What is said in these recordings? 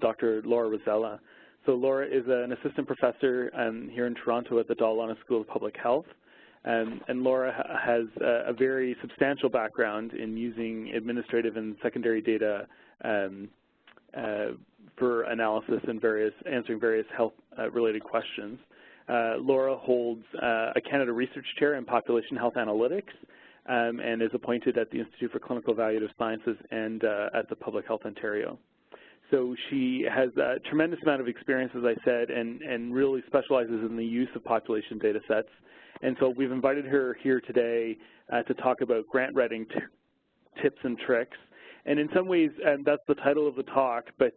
Dr. Laura Rosella. So Laura is an assistant professor here in Toronto at the Dahlana School of Public Health. And Laura has a very substantial background in using administrative and secondary data for analysis and answering various health-related questions. Laura holds a Canada Research Chair in Population Health Analytics and is appointed at the Institute for Clinical Evaluative Sciences and at the Public Health Ontario. So she has a tremendous amount of experience, as I said, and really specializes in the use of population data sets. And so we've invited her here today to talk about grant writing tips and tricks. And in some ways, and that's the title of the talk, but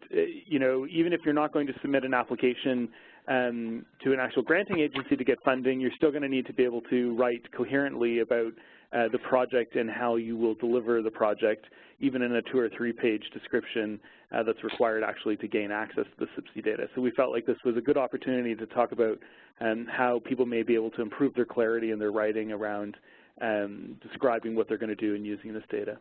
you know, even if you're not going to submit an application to an actual granting agency to get funding, you're still going to need to be able to write coherently about the project and how you will deliver the project, even in a 2- or 3-page description that's required actually to gain access to the cyp-c data. So we felt like this was a good opportunity to talk about how people may be able to improve their clarity in their writing around describing what they're going to do in using this data.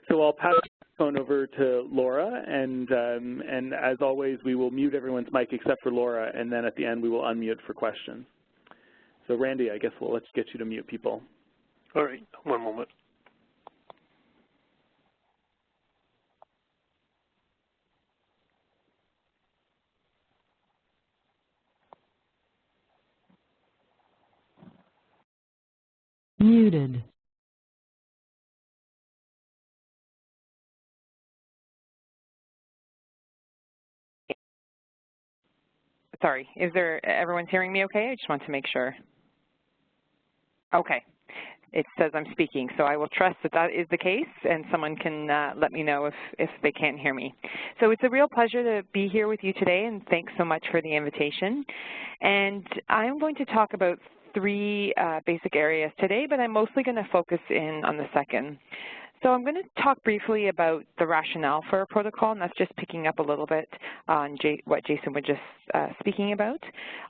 So I'll pass the phone over to Laura, and as always, we will mute everyone's mic except for Laura, and then at the end we will unmute for questions. So Randy, I guess let's get you to mute people. All right, one moment. Muted. Sorry, everyone's hearing me okay? I just want to make sure. Okay. It says I'm speaking, so I will trust that that is the case, and someone can let me know if they can't hear me. So it's a real pleasure to be here with you today, and thanks so much for the invitation. And I'm going to talk about 3 basic areas today, but I'm mostly going to focus in on the second. So I'm going to talk briefly about the rationale for a protocol, and that's just picking up a little bit on what Jason was just speaking about.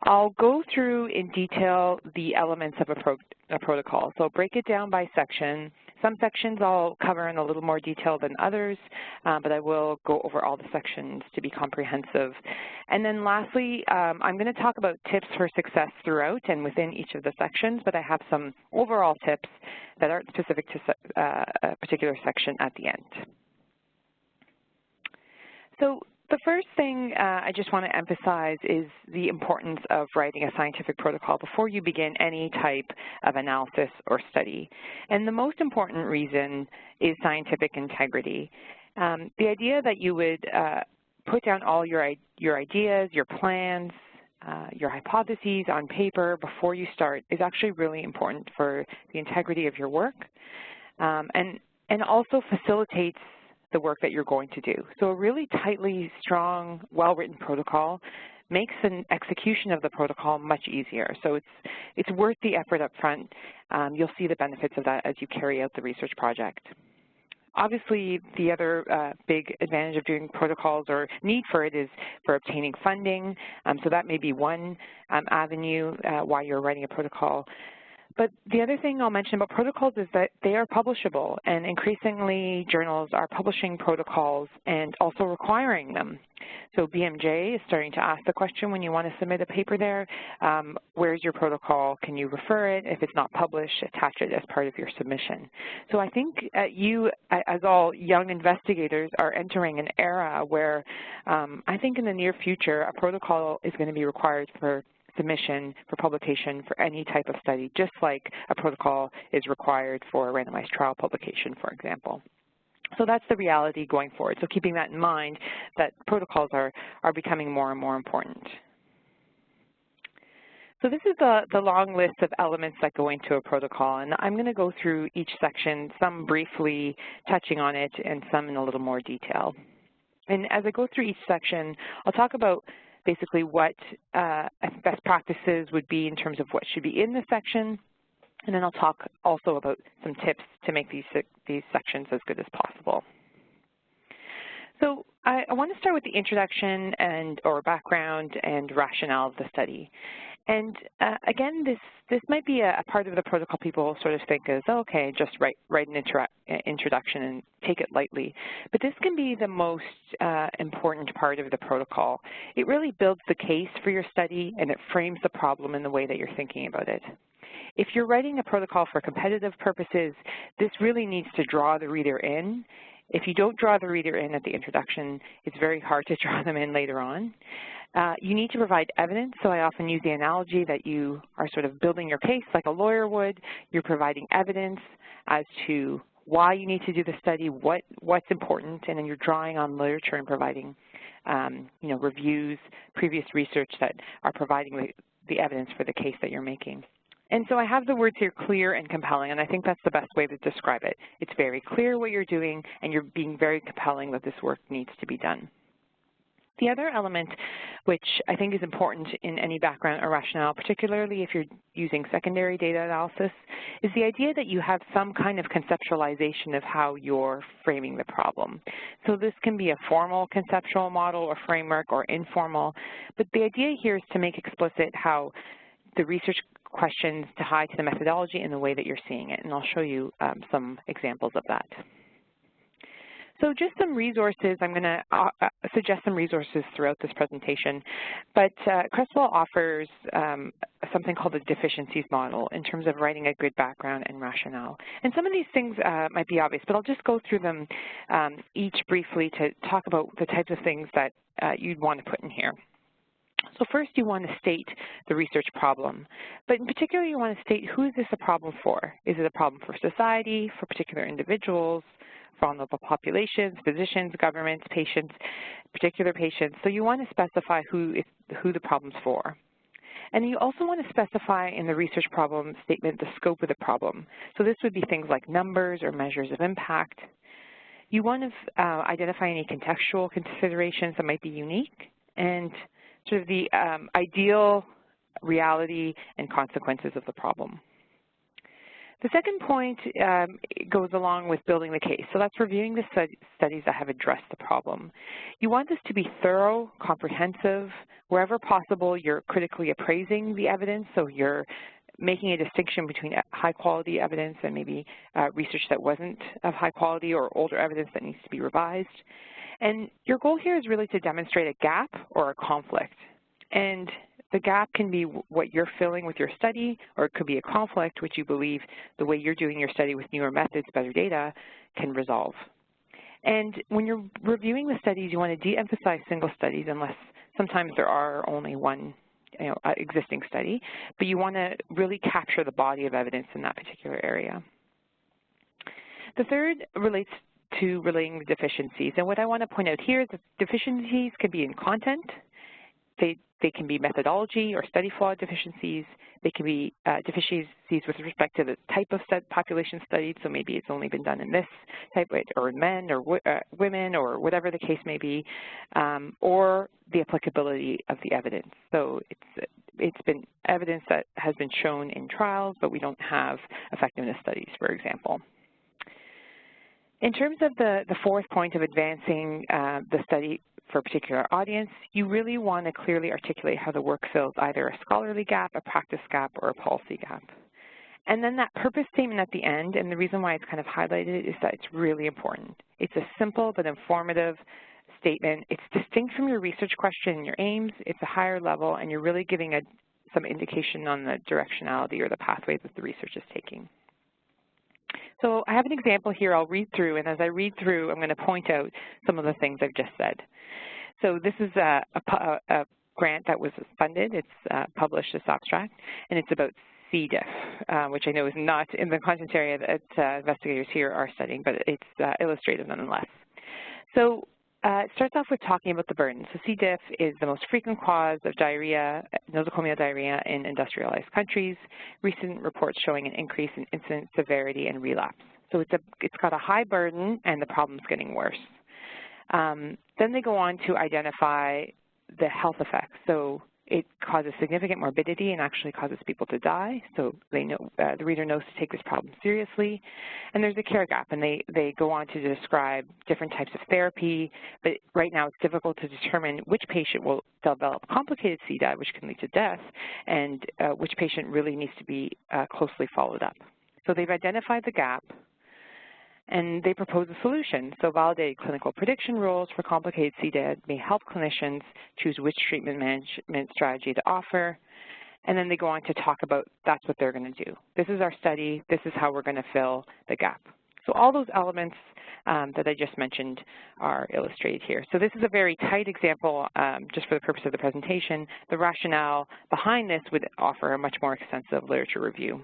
I'll go through in detail the elements of a protocol. So I'll break it down by section. Some sections I'll cover in a little more detail than others, but I will go over all the sections to be comprehensive. And then lastly, I'm going to talk about tips for success throughout and within each of the sections, but I have some overall tips that aren't specific to a particular section at the end. So the first thing I just want to emphasize is the importance of writing a scientific protocol before you begin any type of analysis or study. And the most important reason is scientific integrity. The idea that you would put down all your ideas, your plans, your hypotheses on paper before you start is actually really important for the integrity of your work, and also facilitates the work that you're going to do. So a really tightly, strong, well-written protocol makes an execution of the protocol much easier. So it's worth the effort up front. You'll see the benefits of that as you carry out the research project. Obviously, the other big advantage of doing protocols or need for it is for obtaining funding. So that may be one avenue why you're writing a protocol. But the other thing I'll mention about protocols is that they are publishable, and increasingly journals are publishing protocols and also requiring them. So BMJ is starting to ask the question when you want to submit a paper there, where's your protocol? Can you refer it? If it's not published, attach it as part of your submission. So I think you, as all young investigators, are entering an era where I think in the near future a protocol is going to be required for submission for publication for any type of study, just like a protocol is required for a randomized trial publication, for example. So that's the reality going forward. So keeping that in mind, that protocols are becoming more and more important. So this is the long list of elements that go into a protocol, and I'm going to go through each section, some briefly touching on it and some in a little more detail. And as I go through each section, I'll talk about basically what best practices would be in terms of what should be in the section, and then I'll talk also about some tips to make these sections as good as possible. So I want to start with the introduction or background and rationale of the study. And again, this might be a part of the protocol people sort of think is, oh, okay, just write an introduction and take it lightly. But this can be the most important part of the protocol. It really builds the case for your study, and it frames the problem in the way that you're thinking about it. If you're writing a protocol for competitive purposes, this really needs to draw the reader in. If you don't draw the reader in at the introduction, it's very hard to draw them in later on. You need to provide evidence, so I often use the analogy that you are sort of building your case like a lawyer would. You're providing evidence as to why you need to do the study, what's important, and then you're drawing on literature and providing reviews, previous research that are providing the evidence for the case that you're making. And so I have the words here, clear and compelling, and I think that's the best way to describe it. It's very clear what you're doing, and you're being very compelling that this work needs to be done. The other element, which I think is important in any background or rationale, particularly if you're using secondary data analysis, is the idea that you have some kind of conceptualization of how you're framing the problem. So this can be a formal conceptual model or framework or informal, but the idea here is to make explicit how the research questions tie to the methodology in the way that you're seeing it, and I'll show you some examples of that. So just some resources. I'm going to suggest some resources throughout this presentation, but Cresswell offers something called the deficiencies model in terms of writing a good background and rationale. And some of these things might be obvious, but I'll just go through them each briefly to talk about the types of things that you'd want to put in here. So first you want to state the research problem, but in particular you want to state who is this a problem for? Is it a problem for society, for particular individuals, vulnerable populations, physicians, governments, patients, particular patients? So you want to specify who the problem's for. And you also want to specify in the research problem statement the scope of the problem. So this would be things like numbers or measures of impact. You want to identify any contextual considerations that might be unique, and sort of the ideal reality and consequences of the problem. The second point goes along with building the case. So that's reviewing the studies that have addressed the problem. You want this to be thorough, comprehensive. Wherever possible, you're critically appraising the evidence, so you're making a distinction between high-quality evidence and maybe research that wasn't of high quality or older evidence that needs to be revised. And your goal here is really to demonstrate a gap or a conflict. And the gap can be what you're filling with your study, or it could be a conflict which you believe the way you're doing your study with newer methods, better data, can resolve. And when you're reviewing the studies, you want to de-emphasize single studies unless sometimes there are only one existing study, but you want to really capture the body of evidence in that particular area. The third relates to relating the deficiencies. And what I want to point out here is that deficiencies can be in content. They can be methodology or study flaw deficiencies. They can be deficiencies with respect to the type of population studied, so maybe it's only been done in this type, or in men or women or whatever the case may be, or the applicability of the evidence. So it's been evidence that has been shown in trials, but we don't have effectiveness studies, for example. In terms of the fourth point of advancing the study for a particular audience, you really want to clearly articulate how the work fills either a scholarly gap, a practice gap, or a policy gap. And then that purpose statement at the end, and the reason why it's kind of highlighted is that it's really important. It's a simple but informative statement. It's distinct from your research question and your aims. It's a higher level, and you're really giving some indication on the directionality or the pathway that the research is taking. So I have an example here I'll read through, and as I read through, I'm going to point out some of the things I've just said. So this is a grant that was funded. It's published, this abstract, and it's about C. diff, which I know is not in the content area that investigators here are studying, but it's illustrative nonetheless. So it starts off with talking about the burden. So C. diff is the most frequent cause of diarrhea, nosocomial diarrhea in industrialized countries. Recent reports showing an increase in incidence, severity, and relapse. So it's got a high burden, and the problem's getting worse. Then they go on to identify the health effects. So it causes significant morbidity and actually causes people to die, so they know, the reader knows to take this problem seriously. And there's a care gap, and they go on to describe different types of therapy, but right now it's difficult to determine which patient will develop complicated CDAD, which can lead to death, and which patient really needs to be closely followed up. So they've identified the gap, and they propose a solution. So validated clinical prediction rules for complicated CDAD may help clinicians choose which treatment management strategy to offer. And then they go on to talk about that's what they're going to do. This is our study. This is how we're going to fill the gap. So all those elements that I just mentioned are illustrated here. So this is a very tight example just for the purpose of the presentation. The rationale behind this would offer a much more extensive literature review.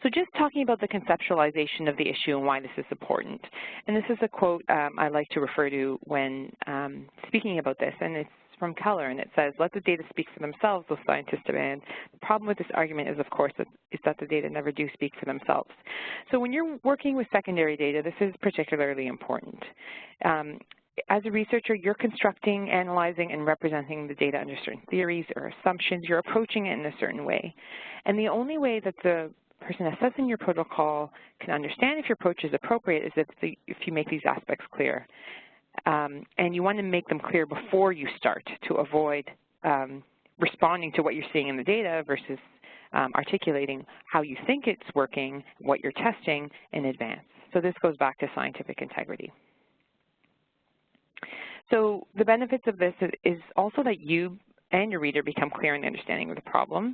So just talking about the conceptualization of the issue and why this is important. And this is a quote I like to refer to when speaking about this, and it's from Keller, and it says, "Let the data speak for themselves," those scientists demand. The problem with this argument is, of course, that the data never do speak for themselves. So when you're working with secondary data, this is particularly important. As a researcher, you're constructing, analyzing, and representing the data under certain theories or assumptions. You're approaching it in a certain way. And the only way that the person assessing your protocol can understand if your approach is appropriate is if you make these aspects clear. And you want to make them clear before you start to avoid responding to what you're seeing in the data versus articulating how you think it's working, what you're testing in advance. So this goes back to scientific integrity. So the benefits of this is also that you and your reader become clear in the understanding of the problem.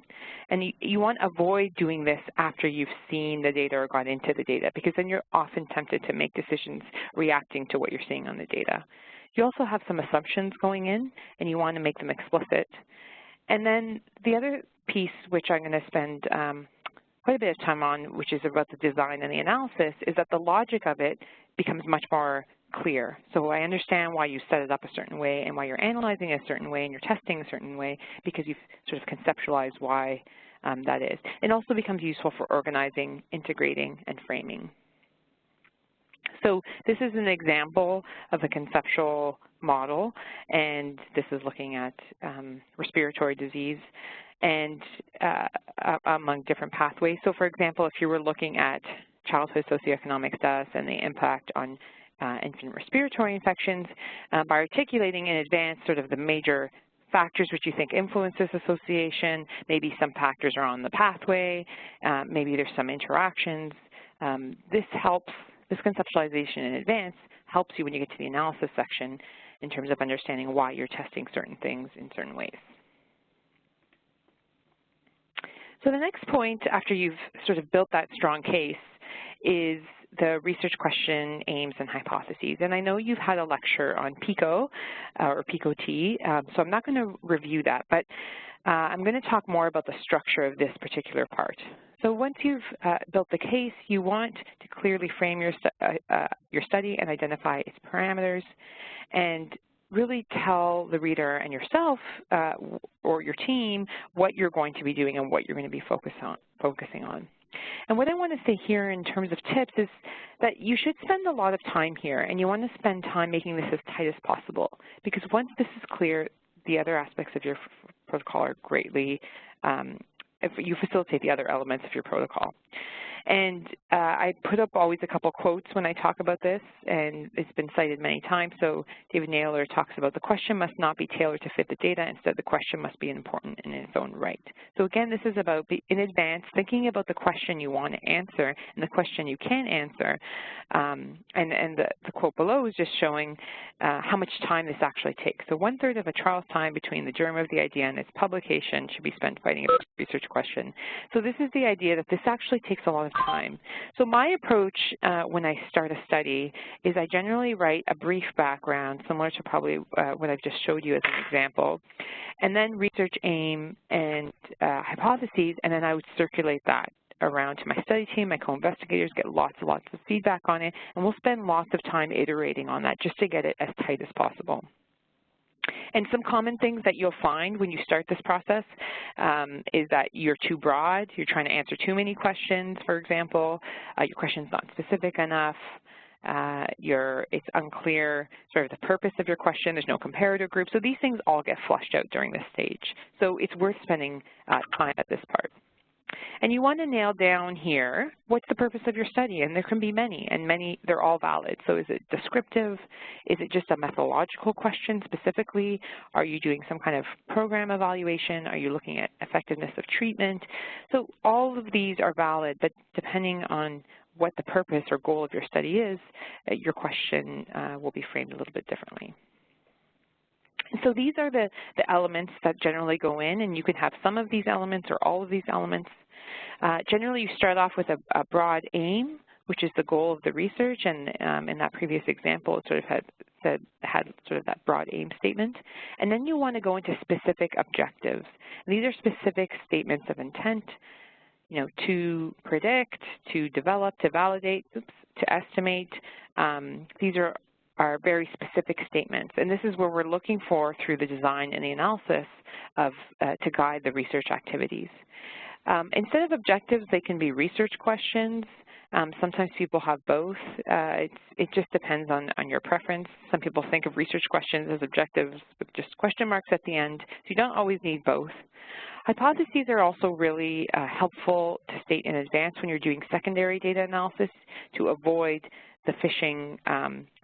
And you want to avoid doing this after you've seen the data or got into the data, because then you're often tempted to make decisions reacting to what you're seeing on the data. You also have some assumptions going in, and you want to make them explicit. And then the other piece, which I'm going to spend quite a bit of time on, which is about the design and the analysis, is that the logic of it becomes much more clear. So I understand why you set it up a certain way and why you're analyzing it a certain way and you're testing a certain way, because you've sort of conceptualized why that is. It also becomes useful for organizing, integrating, and framing. So this is an example of a conceptual model, and this is looking at respiratory disease and among different pathways. So for example, if you were looking at childhood socioeconomic status and the impact on infant respiratory infections, by articulating in advance sort of the major factors which you think influence this association, maybe some factors are on the pathway, maybe there's some interactions. This conceptualization in advance helps you when you get to the analysis section in terms of understanding why you're testing certain things in certain ways. So the next point, after you've sort of built that strong case, is the research question, aims, and hypotheses. And I know you've had a lecture on PICO, or PICO-T, so I'm not going to review that, but I'm going to talk more about the structure of this particular part. So once you've built the case, you want to clearly frame your study and identify its parameters, and really tell the reader and yourself or your team what you're going to be doing and what you're going to be focusing on. And what I want to say here in terms of tips is that you should spend a lot of time here, and you want to spend time making this as tight as possible, because once this is clear, the other aspects of your protocol are greatly, you facilitate the other elements of your protocol. And I put up always a couple quotes when I talk about this, and it's been cited many times. So David Naylor talks about the question must not be tailored to fit the data. Instead, the question must be important in its own right. So again, this is about, in advance, thinking about the question you want to answer and the question you can answer. And the quote below is just showing how much time this actually takes. So 1/3 of a trial's time between the germ of the idea and its publication should be spent fighting a research question. So this is the idea that this actually takes a lot of time. So my approach when I start a study is I generally write a brief background, similar to probably what I've just showed you as an example, and then research aim and hypotheses, and then I would circulate that around to my study team, my co-investigators, get lots and lots of feedback on it, and we'll spend lots of time iterating on that just to get it as tight as possible. And some common things that you'll find when you start this process is that you're too broad, you're trying to answer too many questions, for example, your question's not specific enough, it's unclear sort of the purpose of your question, there's no comparator group. So these things all get flushed out during this stage. So it's worth spending time at this part. And you want to nail down here, what's the purpose of your study? And there can be many, and they're all valid. So is it descriptive? Is it just a methodological question specifically? Are you doing some kind of program evaluation? Are you looking at effectiveness of treatment? So all of these are valid, but depending on what the purpose or goal of your study is, your question will be framed a little bit differently. So these are the elements that generally go in, and you can have some of these elements or all of these elements. Generally, you start off with a broad aim, which is the goal of the research, and in that previous example, it sort of had sort of that broad aim statement. And then you want to go into specific objectives. And these are specific statements of intent, you know, to predict, to develop, to validate, to estimate. These are very specific statements, and this is where we're looking for through the design and the analysis of to guide the research activities. Instead of objectives, they can be research questions. Sometimes people have both. It just depends on your preference. Some people think of research questions as objectives with just question marks at the end, so you don't always need both. Hypotheses are also really helpful to state in advance when you're doing secondary data analysis to avoid the fishing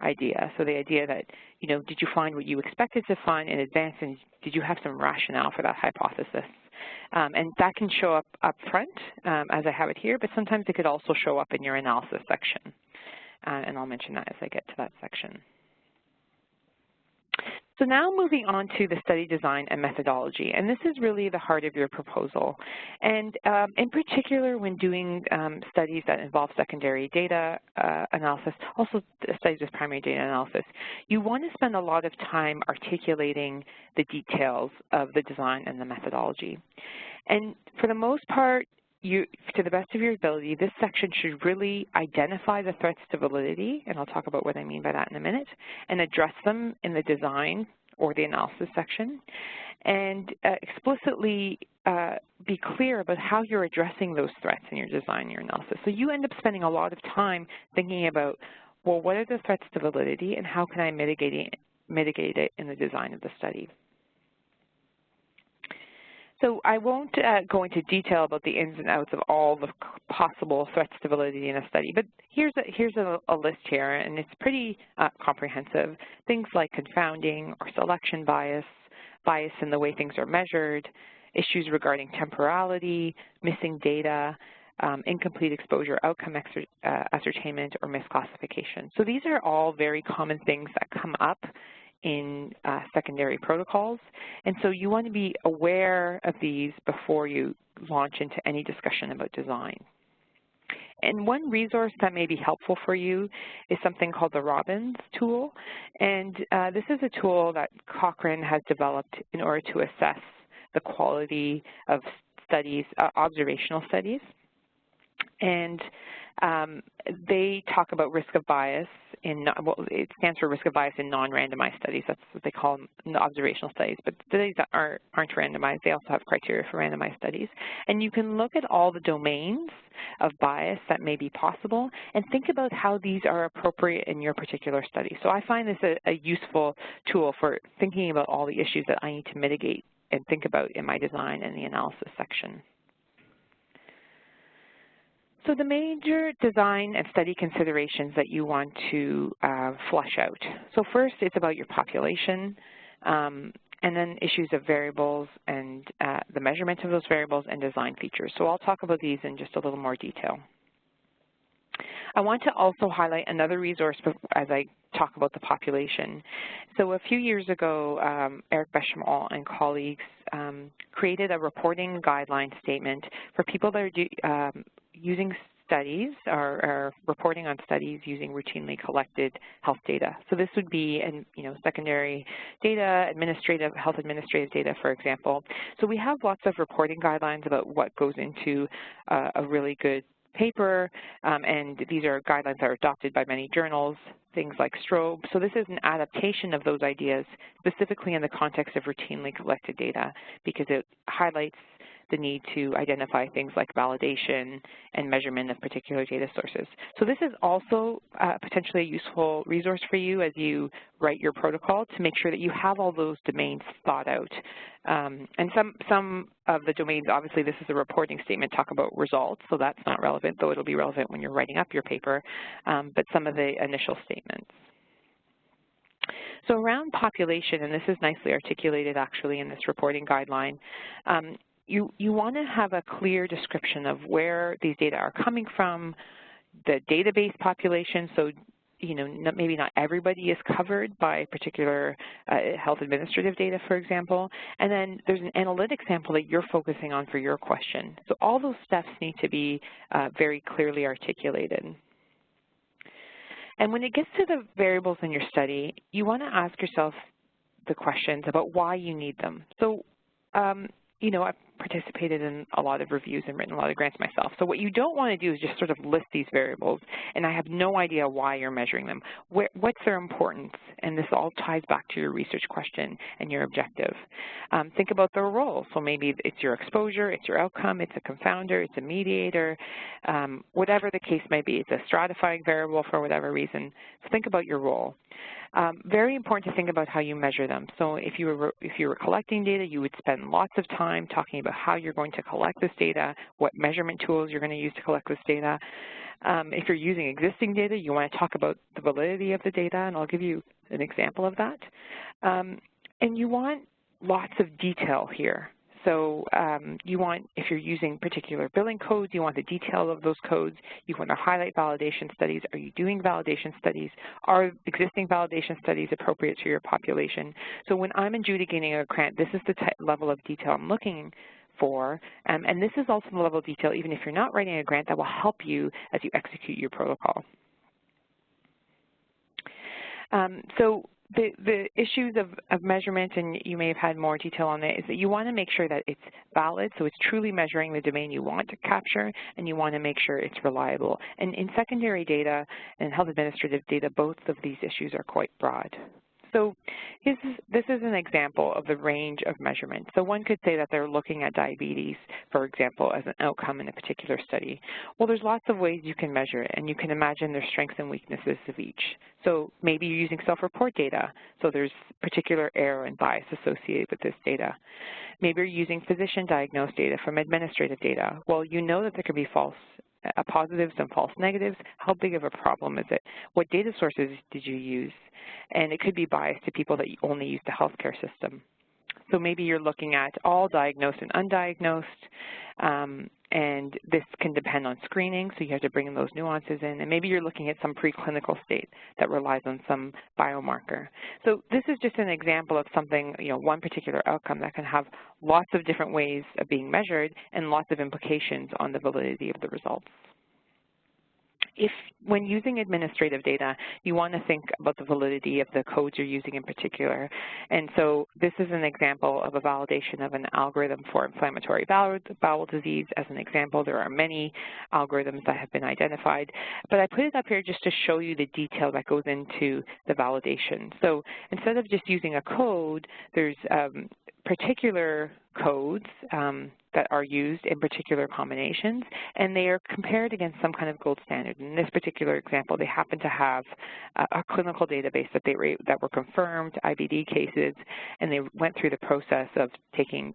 idea. So the idea that, you know, did you find what you expected to find in advance, and did you have some rationale for that hypothesis? And that can show up front, as I have it here, but sometimes it could also show up in your analysis section. And I'll mention that as I get to that section. So now moving on to the study design and methodology, and this is really the heart of your proposal. And in particular, when doing studies that involve secondary data analysis, also studies with primary data analysis, you want to spend a lot of time articulating the details of the design and the methodology. And for the most part, to the best of your ability, this section should really identify the threats to validity, and I'll talk about what I mean by that in a minute, and address them in the design or the analysis section, and explicitly be clear about how you're addressing those threats in your design and your analysis. So you end up spending a lot of time thinking about, well, what are the threats to validity, and how can I mitigate it in the design of the study? So I won't go into detail about the ins and outs of all the possible threats to validity in a study, but here's a list here, and it's pretty comprehensive. Things like confounding or selection bias, bias in the way things are measured, issues regarding temporality, missing data, incomplete exposure outcome ascertainment, or misclassification. So these are all very common things that come up in secondary protocols, and so you want to be aware of these before you launch into any discussion about design. And one resource that may be helpful for you is something called the Robbins Tool, and this is a tool that Cochrane has developed in order to assess the quality of studies, observational studies. And they talk about risk of bias in, well, it stands for risk of bias in non-randomized studies. That's what they call them, observational studies. But studies that aren't randomized, they also have criteria for randomized studies. And you can look at all the domains of bias that may be possible and think about how these are appropriate in your particular study. So I find this a useful tool for thinking about all the issues that I need to mitigate and think about in my design and the analysis section. So the major design and study considerations that you want to flush out. So first, it's about your population, and then issues of variables and the measurement of those variables and design features. So I'll talk about these in just a little more detail. I want to also highlight another resource as I talk about the population. So a few years ago, Eric Bechamel and colleagues created a reporting guideline statement for people that are using studies or reporting on studies using routinely collected health data. So this would be, secondary data, health administrative data, for example. So we have lots of reporting guidelines about what goes into a really good paper, and these are guidelines that are adopted by many journals, things like Strobe. So this is an adaptation of those ideas, specifically in the context of routinely collected data, because it highlights the need to identify things like validation and measurement of particular data sources. So this is also potentially a useful resource for you as you write your protocol to make sure that you have all those domains thought out. And some of the domains, obviously this is a reporting statement, talk about results, so that's not relevant, though it'll be relevant when you're writing up your paper, but some of the initial statements. So around population, and this is nicely articulated actually in this reporting guideline, you want to have a clear description of where these data are coming from, the database population, so maybe not everybody is covered by particular health administrative data, for example, and then there's an analytic sample that you're focusing on for your question. So all those steps need to be very clearly articulated. And when it gets to the variables in your study, you want to ask yourself the questions about why you need them. So, I've participated in a lot of reviews and written a lot of grants myself. So what you don't want to do is just sort of list these variables, and I have no idea why you're measuring them. What's their importance? And this all ties back to your research question and your objective. Think about their role. So maybe it's your exposure, it's your outcome, it's a confounder, it's a mediator, whatever the case may be. It's a stratifying variable for whatever reason. So think about your role. Very important to think about how you measure them. So if you were collecting data, you would spend lots of time talking about how you're going to collect this data, what measurement tools you're going to use to collect this data. If you're using existing data, you want to talk about the validity of the data, and I'll give you an example of that. And you want lots of detail here. So you want, if you're using particular billing codes, you want the detail of those codes. You want to highlight validation studies. Are you doing validation studies? Are existing validation studies appropriate to your population? So when I'm adjudicating a grant, this is the level of detail I'm looking for. And this is also the level of detail, even if you're not writing a grant, that will help you as you execute your protocol. So the issues of measurement, and you may have had more detail on it, is that you want to make sure that it's valid, so it's truly measuring the domain you want to capture, and you want to make sure it's reliable. And in secondary data and health administrative data, both of these issues are quite broad. So this is an example of the range of measurement. So one could say that they're looking at diabetes, for example, as an outcome in a particular study. Well, there's lots of ways you can measure it, and you can imagine their strengths and weaknesses of each. So maybe you're using self-report data, so there's particular error and bias associated with this data. Maybe you're using physician-diagnosed data from administrative data. Well, you know that there could be false positives and false negatives. How big of a problem is it? What data sources did you use? And it could be biased to people that you only use the healthcare system. So maybe you're looking at all diagnosed and undiagnosed, and this can depend on screening, so you have to bring in those nuances in. And maybe you're looking at some preclinical state that relies on some biomarker. So this is just an example of something, one particular outcome that can have lots of different ways of being measured and lots of implications on the validity of the results. When using administrative data, you want to think about the validity of the codes you're using in particular. And so this is an example of a validation of an algorithm for inflammatory bowel disease. As an example, there are many algorithms that have been identified. But I put it up here just to show you the detail that goes into the validation. So instead of just using a code, there's particular codes that are used in particular combinations, and they are compared against some kind of gold standard. In this particular example, they happen to have a clinical database that were confirmed IBD cases, and they went through the process of taking,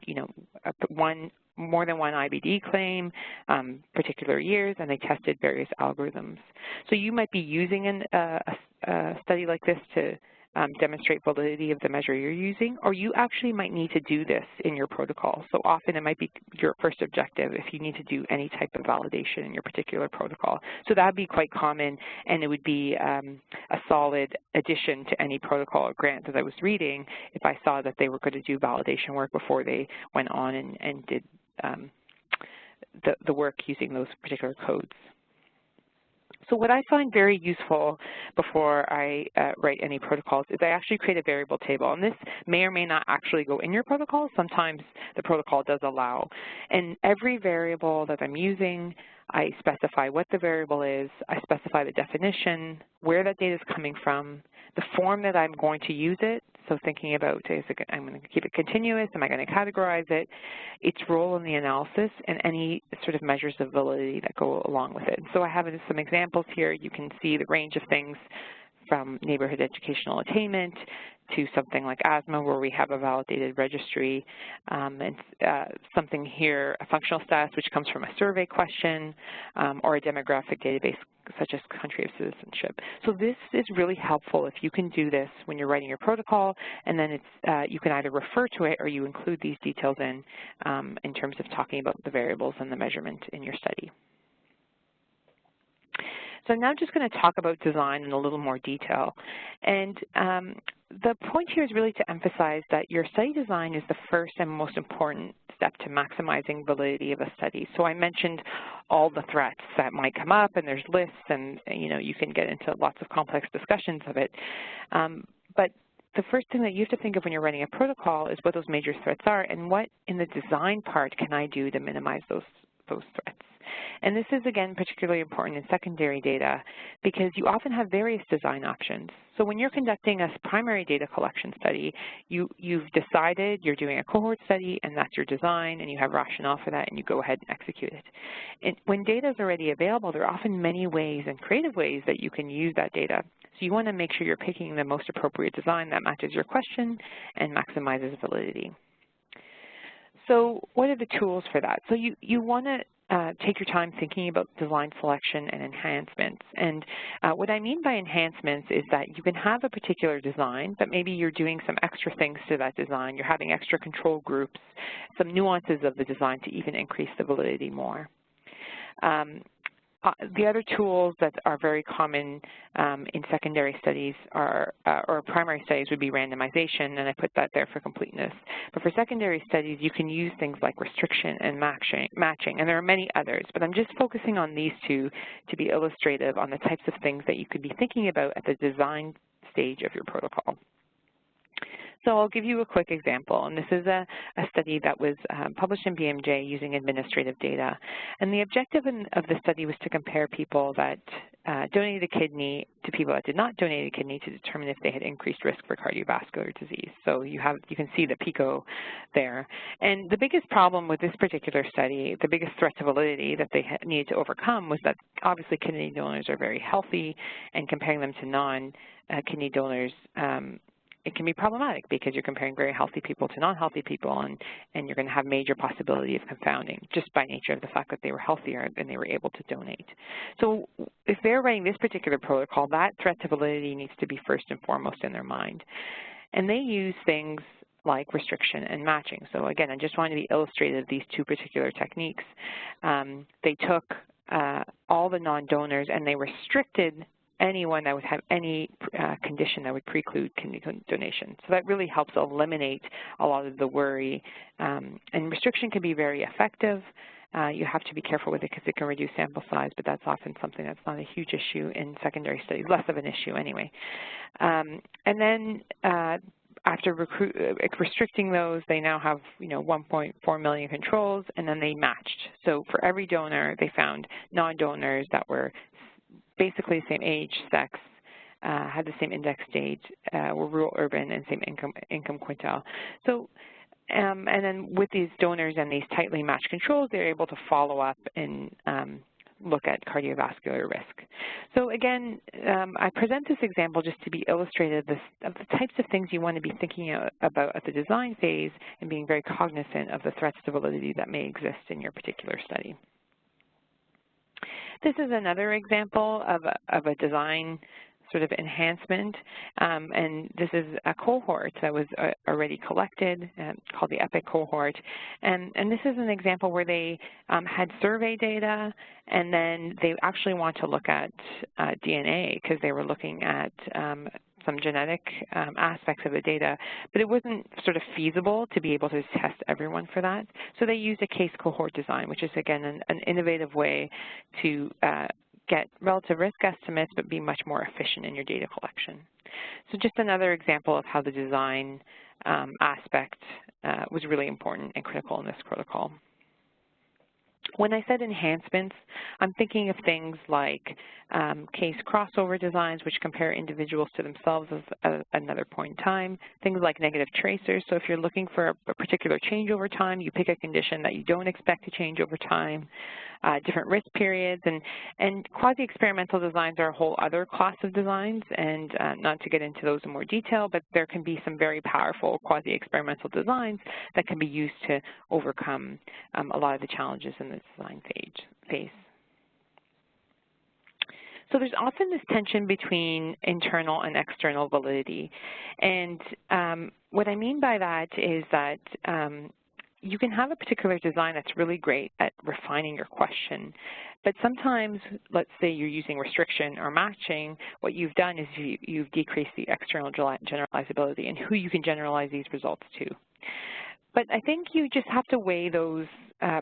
more than one IBD claim, particular years, and they tested various algorithms. So you might be using a study like this to demonstrate validity of the measure you're using, or you actually might need to do this in your protocol. So often it might be your first objective if you need to do any type of validation in your particular protocol. So that would be quite common, and it would be a solid addition to any protocol or grant that I was reading if I saw that they were going to do validation work before they went on and did the work using those particular codes. So what I find very useful before I write any protocols is I actually create a variable table. And this may or may not actually go in your protocol. Sometimes the protocol does allow. And every variable that I'm using, I specify what the variable is, I specify the definition, where that data is coming from, the form that I'm going to use it. So thinking about, I'm going to keep it continuous, am I going to categorize it, its role in the analysis, and any sort of measures of validity that go along with it. So I have some examples here. You can see the range of things from neighborhood educational attainment to something like asthma, where we have a validated registry, and something here, a functional status, which comes from a survey question, or a demographic database such as country of citizenship. So this is really helpful if you can do this when you're writing your protocol, and then it's, you can either refer to it or you include these details in terms of talking about the variables and the measurement in your study. So I'm now just going to talk about design in a little more detail. And the point here is really to emphasize that your study design is the first and most important step to maximizing validity of a study. So I mentioned all the threats that might come up, and there's lists, and you can get into lots of complex discussions of it. But the first thing that you have to think of when you're writing a protocol is what those major threats are, and what in the design part can I do to minimize those threats. And this is, again, particularly important in secondary data because you often have various design options. So when you're conducting a primary data collection study, you've decided you're doing a cohort study, and that's your design, and you have rationale for that, and you go ahead and execute it. And when data is already available, there are often many ways and creative ways that you can use that data. So you want to make sure you're picking the most appropriate design that matches your question and maximizes validity. So what are the tools for that? So you want to take your time thinking about design selection and enhancements. And what I mean by enhancements is that you can have a particular design, but maybe you're doing some extra things to that design. You're having extra control groups, some nuances of the design to even increase the validity more. The other tools that are very common in secondary studies or primary studies would be randomization, and I put that there for completeness. But for secondary studies, you can use things like restriction and matching, and there are many others, but I'm just focusing on these two to be illustrative on the types of things that you could be thinking about at the design stage of your protocol. So I'll give you a quick example, and this is a study that was published in BMJ using administrative data. And the objective of the study was to compare people that donated a kidney to people that did not donate a kidney to determine if they had increased risk for cardiovascular disease. So you can see the PICO there. And the biggest problem with this particular study, the biggest threat to validity that they needed to overcome was that obviously kidney donors are very healthy, and comparing them to non-kidney donors it can be problematic because you're comparing very healthy people to non-healthy people, and you're going to have major possibility of confounding just by nature of the fact that they were healthier and they were able to donate. So if they're writing this particular protocol, that threat to validity needs to be first and foremost in their mind. And they use things like restriction and matching. So again, I just wanted to be illustrative of these two particular techniques. They took all the non-donors and they restricted anyone that would have any condition that would preclude kidney donation. So that really helps eliminate a lot of the worry. And restriction can be very effective. You have to be careful with it because it can reduce sample size, but that's often something that's not a huge issue in secondary studies, less of an issue anyway. And then after restricting those, they now have 1.4 million controls, and then they matched. So for every donor, they found non-donors that were basically the same age, sex, had the same index stage, were rural, urban, and same income quintile. So, and then with these donors and these tightly matched controls, they're able to follow up and look at cardiovascular risk. So again, I present this example just to be illustrative of the types of things you want to be thinking about at the design phase and being very cognizant of the threats to validity that may exist in your particular study. This is another example of a design sort of enhancement, and this is a cohort that was already collected called the EPIC cohort, and this is an example where they had survey data, and then they actually want to look at DNA because they were looking at some genetic aspects of the data, but it wasn't sort of feasible to be able to test everyone for that. So they used a case cohort design, which is, again, an innovative way to get relative risk estimates, but be much more efficient in your data collection. So just another example of how the design aspect was really important and critical in this protocol. When I said enhancements, I'm thinking of things like case crossover designs, which compare individuals to themselves at another point in time, things like negative tracers. So if you're looking for a particular change over time, you pick a condition that you don't expect to change over time, different risk periods, and quasi-experimental designs are a whole other class of designs, and not to get into those in more detail, but there can be some very powerful quasi-experimental designs that can be used to overcome a lot of the challenges in the design phase. So there's often this tension between internal and external validity, and what I mean by that is that you can have a particular design that's really great at refining your question, but sometimes, let's say you're using restriction or matching, what you've done is you've decreased the external generalizability and who you can generalize these results to. But I think you just have to weigh those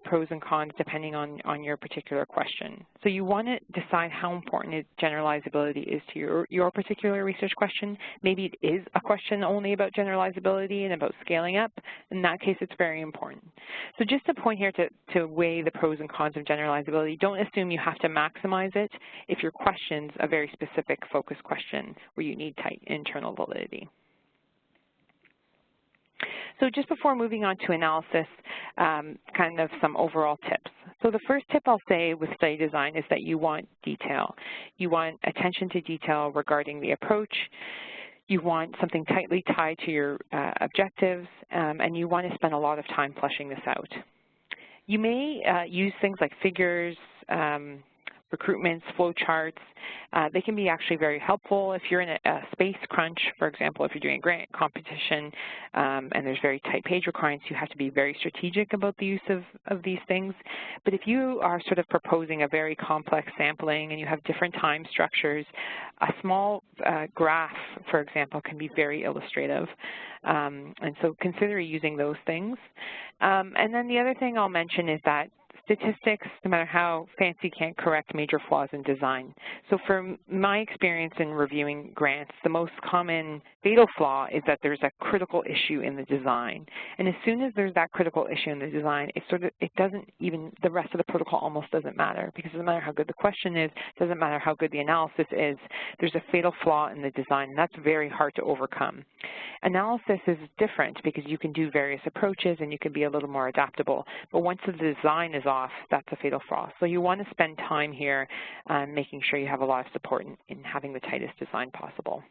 pros and cons depending on your particular question. So you want to decide how important generalizability is to your particular research question. Maybe it is a question only about generalizability and about scaling up. In that case, it's very important. So just a point here to weigh the pros and cons of generalizability. Don't assume you have to maximize it if your question's a very specific focus question where you need tight internal validity. So just before moving on to analysis, kind of some overall tips. So the first tip I'll say with study design is that you want detail. You want attention to detail regarding the approach. You want something tightly tied to your objectives, and you want to spend a lot of time fleshing this out. You may use things like figures, recruitments, flow charts. They can be actually very helpful if you're in a space crunch. For example, if you're doing a grant competition and there's very tight page requirements, you have to be very strategic about the use of these things. But if you are sort of proposing a very complex sampling and you have different time structures, a small graph, for example, can be very illustrative. And so consider using those things. And then the other thing I'll mention is that statistics, no matter how fancy, can't correct major flaws in design. So from my experience in reviewing grants, the most common fatal flaw is that there's a critical issue in the design. And as soon as there's that critical issue in the design, it doesn't even, the rest of the protocol almost doesn't matter, because it doesn't matter how good the question is, it doesn't matter how good the analysis is, there's a fatal flaw in the design, and that's very hard to overcome. Analysis is different because you can do various approaches and you can be a little more adaptable, but once the design is off, that's a fatal flaw. So you want to spend time here making sure you have a lot of support in having the tightest design possible.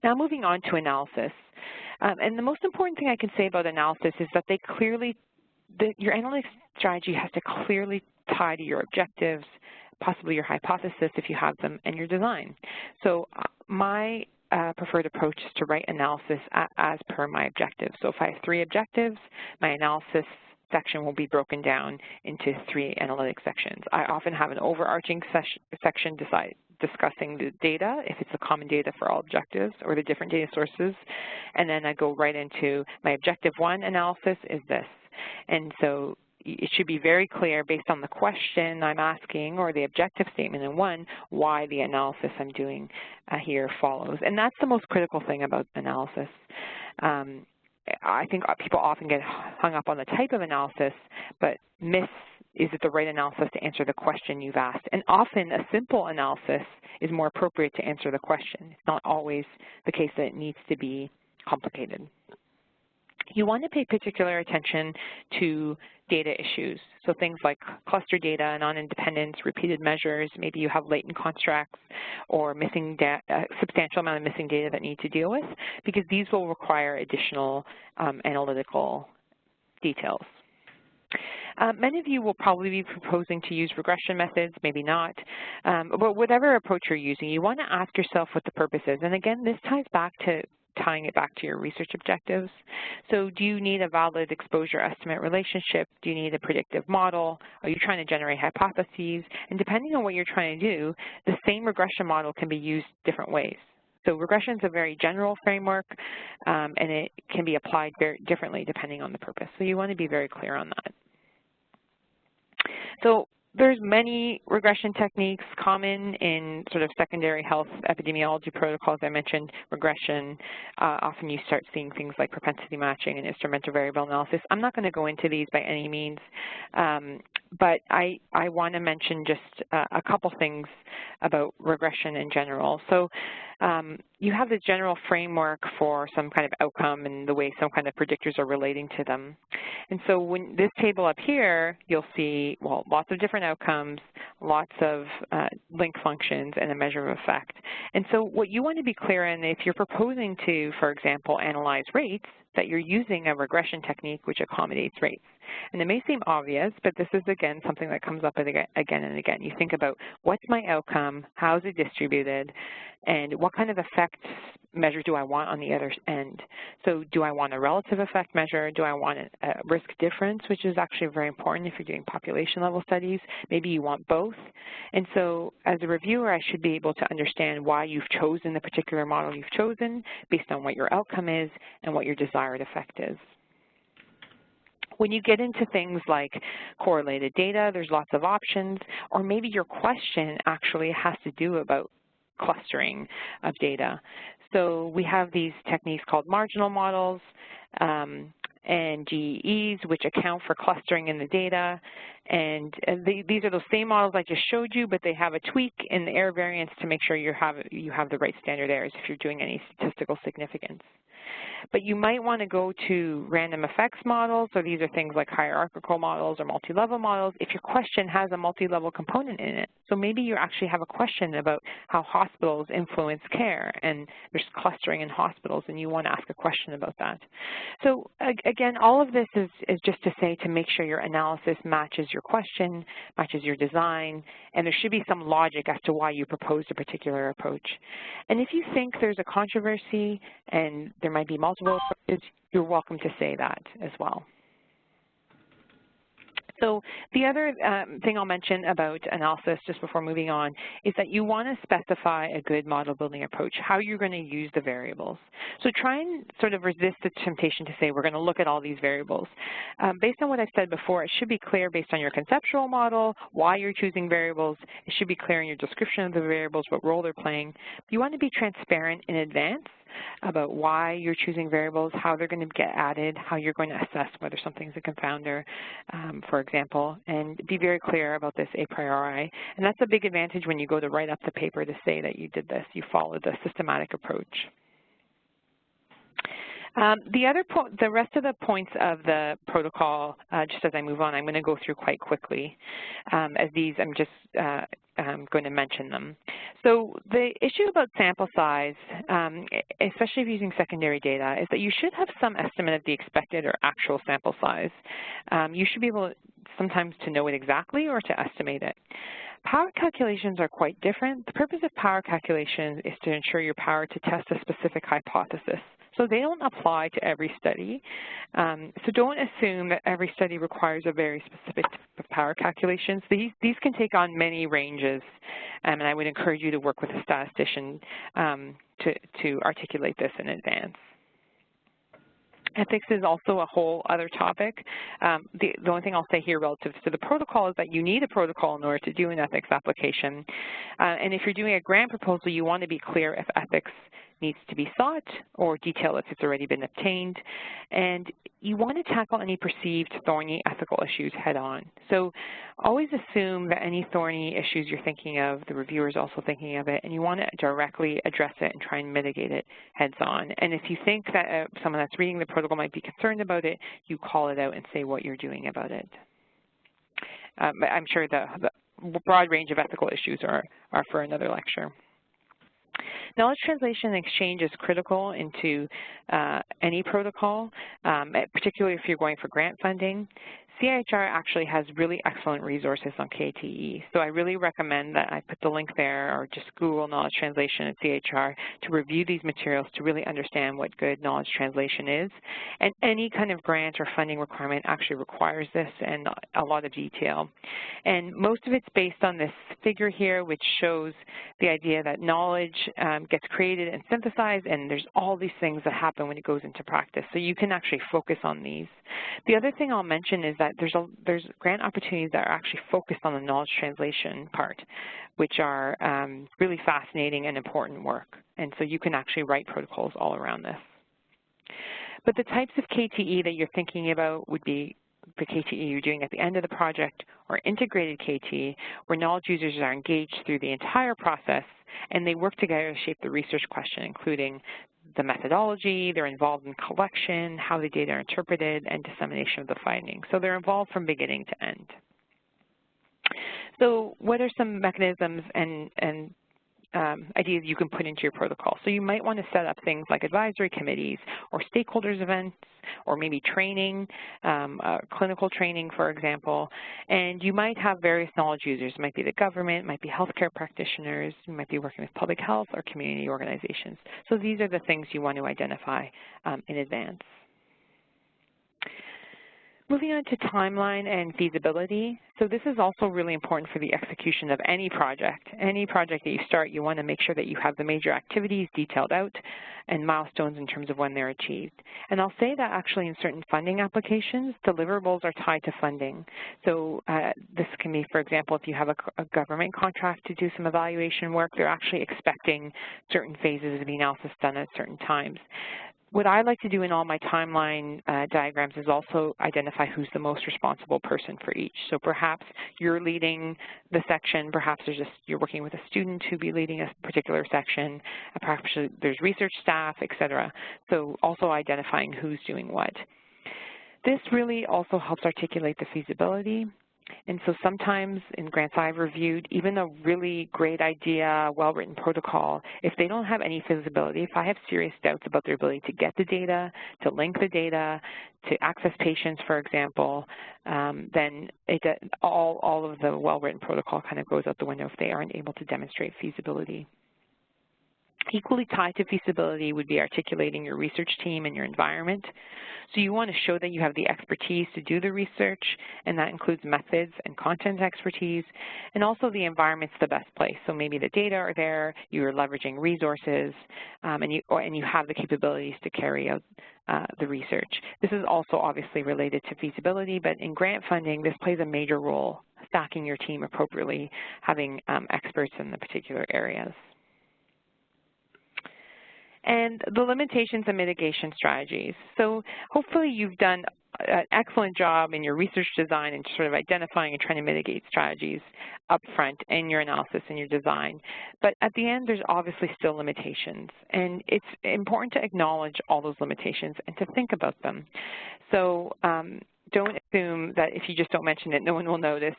Now moving on to analysis. And the most important thing I can say about analysis is that your analytic strategy has to clearly tie to your objectives, possibly your hypothesis if you have them, and your design. So my preferred approach is to write analysis as per my objectives. So if I have 3 objectives, my analysis section will be broken down into 3 analytic sections. I often have an overarching section discussing the data, if it's a common data for all objectives, or the different data sources, and then I go right into my objective 1 analysis is this. And so it should be very clear based on the question I'm asking or the objective statement in 1, why the analysis I'm doing here follows. And that's the most critical thing about analysis. I think people often get hung up on the type of analysis, but miss, is it the right analysis to answer the question you've asked? And often a simple analysis is more appropriate to answer the question. It's not always the case that it needs to be complicated. You want to pay particular attention to data issues, so things like cluster data, non-independence, repeated measures, maybe you have latent constructs or missing a substantial amount of missing data that you need to deal with, because these will require additional analytical details. Many of you will probably be proposing to use regression methods, maybe not, but whatever approach you're using, you want to ask yourself what the purpose is. And again, this ties back to tying it back to your research objectives. So do you need a valid exposure estimate relationship? Do you need a predictive model? Are you trying to generate hypotheses? And depending on what you're trying to do, the same regression model can be used different ways. So regression is a very general framework, and it can be applied very differently depending on the purpose. So you want to be very clear on that. So there's many regression techniques common in sort of secondary health epidemiology protocols. I mentioned regression. Often you start seeing things like propensity matching and instrumental variable analysis. I'm not going to go into these by any means, but I want to mention just a couple things about regression in general. So you have the general framework for some kind of outcome and the way some kind of predictors are relating to them. And so when this table up here, you'll see, well, lots of different outcomes, lots of link functions, and a measure of effect. And so what you want to be clear in, if you're proposing to, for example, analyze rates, that you're using a regression technique which accommodates rates. And it may seem obvious, but this is, again, something that comes up again and again. You think about, what's my outcome, how is it distributed, and what kind of effect measure do I want on the other end? So do I want a relative effect measure? Do I want a risk difference, which is actually very important if you're doing population-level studies? Maybe you want both. And so as a reviewer, I should be able to understand why you've chosen the particular model you've chosen based on what your outcome is and what your desired effect is. When you get into things like correlated data, there's lots of options, or maybe your question actually has to do about clustering of data. So we have these techniques called marginal models and GEs, which account for clustering in the data. And these are those same models I just showed you, but they have a tweak in the error variance to make sure you have the right standard errors if you're doing any statistical significance. But you might want to go to random effects models, or these are things like hierarchical models or multi-level models, if your question has a multi-level component in it. So maybe you actually have a question about how hospitals influence care, and there's clustering in hospitals, and you want to ask a question about that. So again, all of this is just to say to make sure your analysis matches your question, matches your design, and there should be some logic as to why you proposed a particular approach. And if you think there's a controversy and there might be multiple approaches, you're welcome to say that as well. So the other thing I'll mention about analysis, just before moving on, is that you want to specify a good model building approach, how you're going to use the variables. So try and sort of resist the temptation to say we're going to look at all these variables. Based on what I've said before, it should be clear based on your conceptual model, why you're choosing variables. It should be clear in your description of the variables, what role they're playing. You want to be transparent in advance about why you're choosing variables, how they're going to get added, how you're going to assess whether something's a confounder, for example, and be very clear about this a priori. And that's a big advantage when you go to write up the paper to say that you did this, you followed the systematic approach. The rest of the points of the protocol, just as I move on, I'm going to go through quite quickly, as these I'm just going to mention them. So the issue about sample size, especially if using secondary data, is that you should have some estimate of the expected or actual sample size. You should be able sometimes to know it exactly or to estimate it. Power calculations are quite different. The purpose of power calculations is to ensure you're powered to test a specific hypothesis. So they don't apply to every study. So don't assume that every study requires a very specific type of power calculations. These can take on many ranges, and I would encourage you to work with a statistician to articulate this in advance. Ethics is also a whole other topic. The only thing I'll say here relative to the protocol is that you need a protocol in order to do an ethics application. And if you're doing a grant proposal, you want to be clear if ethics needs to be sought or detail if it's already been obtained. And you want to tackle any perceived thorny ethical issues head on. So always assume that any thorny issues you're thinking of, the reviewer is also thinking of it, and you want to directly address it and try and mitigate it heads on. And if you think that someone that's reading the protocol might be concerned about it, you call it out and say what you're doing about it. I'm sure the broad range of ethical issues are for another lecture. Knowledge translation and exchange is critical into any protocol, particularly if you're going for grant funding. CIHR actually has really excellent resources on KTE, so I really recommend that I put the link there, or just Google knowledge translation at CIHR to review these materials to really understand what good knowledge translation is. And any kind of grant or funding requirement actually requires this and a lot of detail. And most of it's based on this figure here, which shows the idea that knowledge gets created and synthesized, and there's all these things that happen when it goes into practice. So you can actually focus on these. The other thing I'll mention is that there's grant opportunities that are actually focused on the knowledge translation part, which are really fascinating and important work. And so you can actually write protocols all around this. But the types of KTE that you're thinking about would be the KTE you're doing at the end of the project, or integrated KTE, where knowledge users are engaged through the entire process and they work together to shape the research question, including the methodology, they're involved in collection, how the data are interpreted, and dissemination of the findings. So they're involved from beginning to end. So what are some mechanisms and ideas you can put into your protocol? So you might want to set up things like advisory committees or stakeholders events, or maybe training, clinical training, for example. And you might have various knowledge users. It might be the government, it might be healthcare practitioners, you might be working with public health or community organizations. So these are the things you want to identify in advance. Moving on to timeline and feasibility. So this is also really important for the execution of any project. Any project that you start, you want to make sure that you have the major activities detailed out and milestones in terms of when they're achieved. And I'll say that actually in certain funding applications, deliverables are tied to funding. So this can be, for example, if you have a government contract to do some evaluation work, they're actually expecting certain phases of the analysis done at certain times. What I like to do in all my timeline diagrams is also identify who's the most responsible person for each. So perhaps you're leading the section, perhaps you're working with a student who'd be leading a particular section, perhaps there's research staff, et cetera. So also identifying who's doing what. This really also helps articulate the feasibility. And so sometimes in grants I've reviewed, even a really great idea, well-written protocol, if they don't have any feasibility, if I have serious doubts about their ability to get the data, to link the data, to access patients, for example, then all of the well-written protocol kind of goes out the window if they aren't able to demonstrate feasibility. Equally tied to feasibility would be articulating your research team and your environment. So you want to show that you have the expertise to do the research, and that includes methods and content expertise, and also the environment's the best place. So maybe the data are there, you're leveraging resources, and you have the capabilities to carry out the research. This is also obviously related to feasibility, but in grant funding, this plays a major role, stacking your team appropriately, having experts in the particular areas. And the limitations and mitigation strategies. So hopefully you've done an excellent job in your research design and sort of identifying and trying to mitigate strategies up front in your analysis and your design. But at the end, there's obviously still limitations. And it's important to acknowledge all those limitations and to think about them. So don't assume that if you just don't mention it, no one will notice.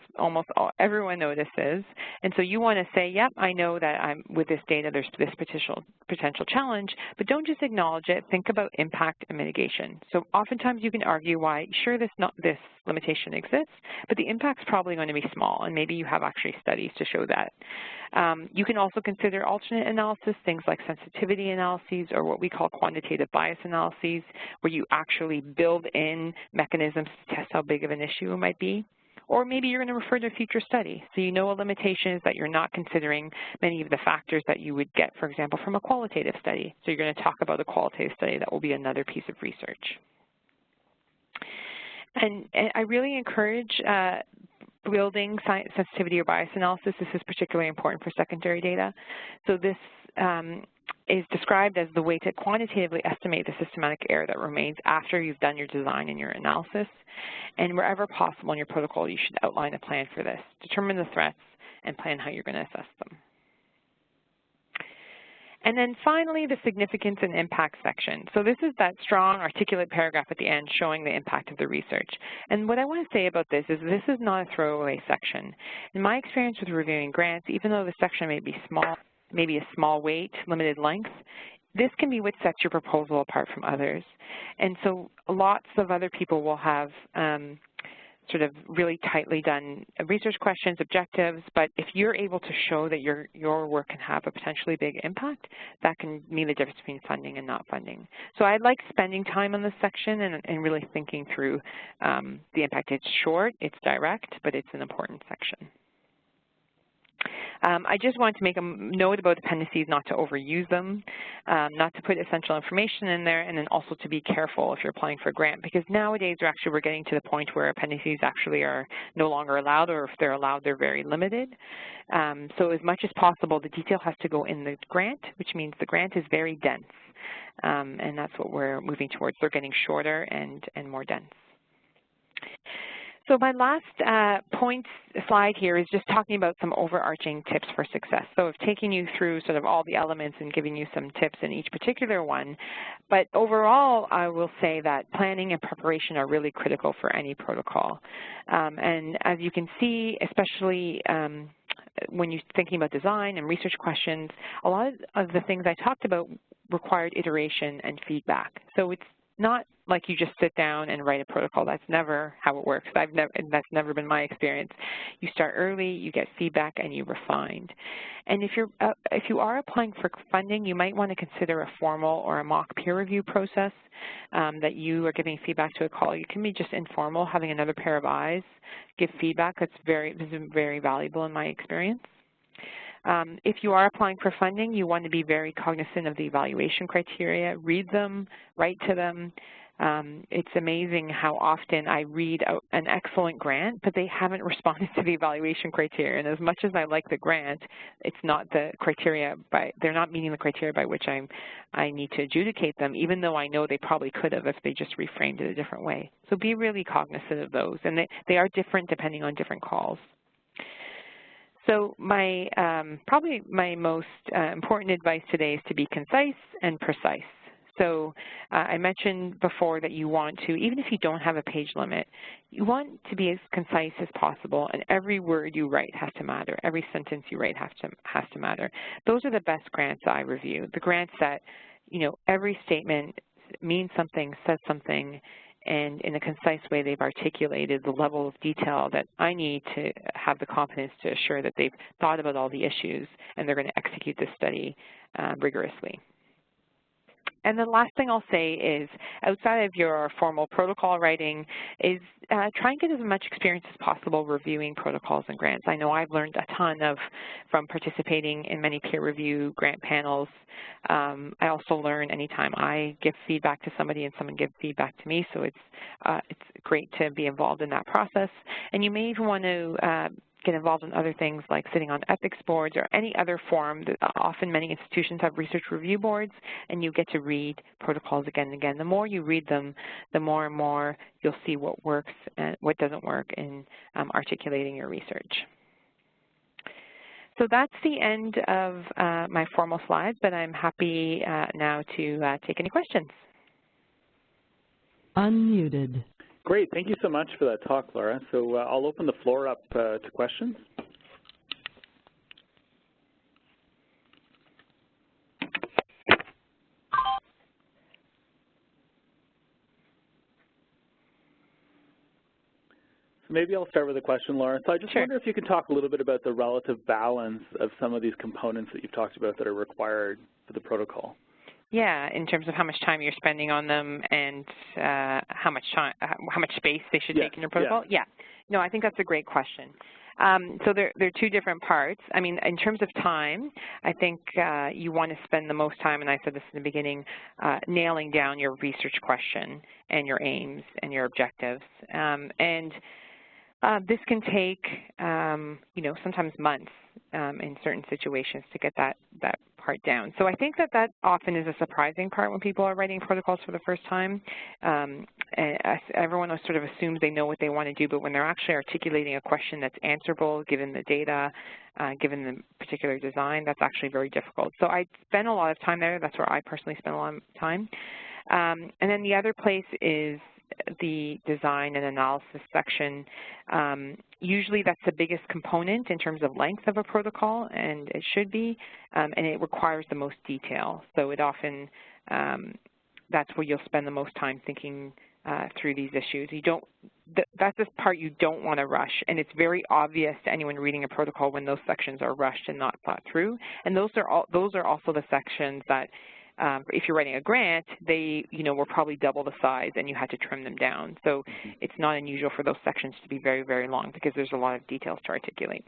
Everyone notices. And so you want to say, yep, I know that with this data, there's this potential challenge, but don't just acknowledge it. Think about impact and mitigation. So oftentimes you can argue why, sure, this limitation exists, but the impact's probably going to be small, and maybe you have actually studies to show that. You can also consider alternate analysis, things like sensitivity analyses or what we call quantitative bias analyses, where you actually build in mechanisms to test how big of an issue it might be. Or maybe you're going to refer to a future study. So you know a limitation is that you're not considering many of the factors that you would get, for example, from a qualitative study. So you're going to talk about a qualitative study. That will be another piece of research. And I really encourage building sensitivity or bias analysis. This is particularly important for secondary data. So this is described as the way to quantitatively estimate the systematic error that remains after you've done your design and your analysis. And wherever possible in your protocol, you should outline a plan for this. Determine the threats and plan how you're going to assess them. And then finally, the significance and impact section. So this is that strong, articulate paragraph at the end showing the impact of the research. And what I want to say about this is not a throwaway section. In my experience with reviewing grants, even though the section may be small, maybe a small weight, limited length, this can be what sets your proposal apart from others. And so lots of other people will have sort of really tightly done research questions, objectives, but if you're able to show that your work can have a potentially big impact, that can mean the difference between funding and not funding. So I like spending time on this section and really thinking through the impact. It's short, it's direct, but it's an important section. I just wanted to make a note about appendices, not to overuse them, not to put essential information in there, and then also to be careful if you're applying for a grant, because nowadays we're getting to the point where appendices actually are no longer allowed, or if they're allowed, they're very limited. So as much as possible, the detail has to go in the grant, which means the grant is very dense, and that's what we're moving towards. They're getting shorter and more dense. So my last slide here is just talking about some overarching tips for success. So I've taken you through sort of all the elements and giving you some tips in each particular one. But overall, I will say that planning and preparation are really critical for any protocol. And as you can see, especially when you're thinking about design and research questions, a lot of the things I talked about required iteration and feedback. So it's not like you just sit down and write a protocol. That's never how it works. That's never been my experience. You start early, you get feedback, and you refine. And if you are applying for funding, you might want to consider a formal or a mock peer review process that you are giving feedback to a colleague. It can be just informal, having another pair of eyes give feedback. This is very valuable in my experience. If you are applying for funding, you want to be very cognizant of the evaluation criteria. Read them, write to them. It's amazing how often I read an excellent grant, but they haven't responded to the evaluation criteria. And as much as I like the grant, it's not the criteria they're not meeting the criteria by which I need to adjudicate them, even though I know they probably could have if they just reframed it a different way. So be really cognizant of those, and they are different depending on different calls. So probably my most important advice today is to be concise and precise. So I mentioned before that you want to, even if you don't have a page limit, you want to be as concise as possible, and every word you write has to matter. Every sentence you write has to matter. Those are the best grants I review. The grants that, every statement means something, says something, and in a concise way they've articulated the level of detail that I need to have the confidence to assure that they've thought about all the issues and they're going to execute this study rigorously. And the last thing I'll say is, outside of your formal protocol writing, is try and get as much experience as possible reviewing protocols and grants. I know I've learned a ton from participating in many peer review grant panels. I also learn anytime I give feedback to somebody and someone gives feedback to me, so it's great to be involved in that process. And you may even want to get involved in other things like sitting on ethics boards or any other forum. Often many institutions have research review boards, and you get to read protocols again and again. The more you read them, the more and more you'll see what works and what doesn't work in articulating your research. So that's the end of my formal slides, but I'm happy now to take any questions. Unmuted. Great. Thank you so much for that talk, Laura. So I'll open the floor up to questions. So maybe I'll start with a question, Laura. So I just wonder if you could talk a little bit about the relative balance of some of these components that you've talked about that are required for the protocol. Yeah, in terms of how much time you're spending on them and how much space they should take in your protocol? Yeah. No, I think that's a great question. So there are two different parts. I mean, in terms of time, I think you want to spend the most time, and I said this in the beginning, nailing down your research question and your aims and your objectives. This can take, sometimes months in certain situations to get that part down. So I think that often is a surprising part when people are writing protocols for the first time. Everyone sort of assumes they know what they want to do, but when they're actually articulating a question that's answerable given the data, given the particular design, that's actually very difficult. So I spend a lot of time there. That's where I personally spend a lot of time. And then the other place is the design and analysis section. Usually that's the biggest component in terms of length of a protocol, and it should be, and it requires the most detail. So it often, that's where you'll spend the most time thinking through these issues. That's the part you don't want to rush, and it's very obvious to anyone reading a protocol when those sections are rushed and not thought through. And those are also the sections that if you're writing a grant, they were probably double the size and you had to trim them down. So it's not unusual for those sections to be very, very long because there's a lot of details to articulate.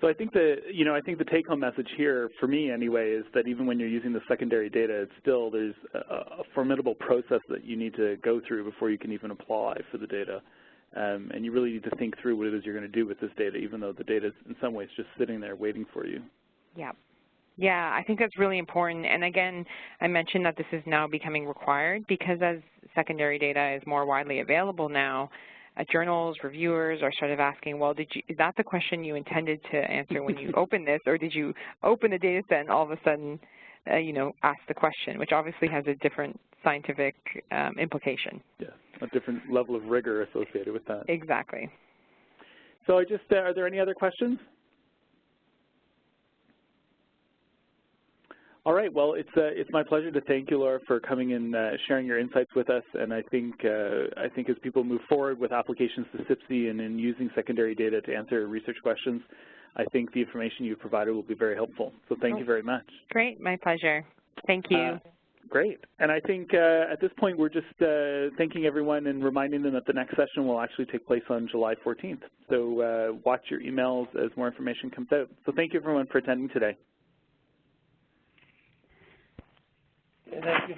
So I think I think the take-home message here, for me anyway, is that even when you're using the secondary data, it's still, there's a formidable process that you need to go through before you can even apply for the data. And you really need to think through what it is you're going to do with this data, even though the data is in some ways just sitting there waiting for you. Yeah. Yeah, I think that's really important. And again, I mentioned that this is now becoming required because as secondary data is more widely available now, journals, reviewers are sort of asking, well, is that the question you intended to answer when you opened this, or did you open the data set and all of a sudden, ask the question, which obviously has a different scientific implication. Yeah, a different level of rigor associated with that. Exactly. So are there any other questions? All right. Well, it's my pleasure to thank you, Laura, for coming and sharing your insights with us. And I think as people move forward with applications to cyp-c and in using secondary data to answer research questions, I think the information you've provided will be very helpful. So thank you very much. Great. My pleasure. Thank you. Great. And I think at this point we're just thanking everyone and reminding them that the next session will actually take place on July 14th. So watch your emails as more information comes out. So thank you, everyone, for attending today. Thank you.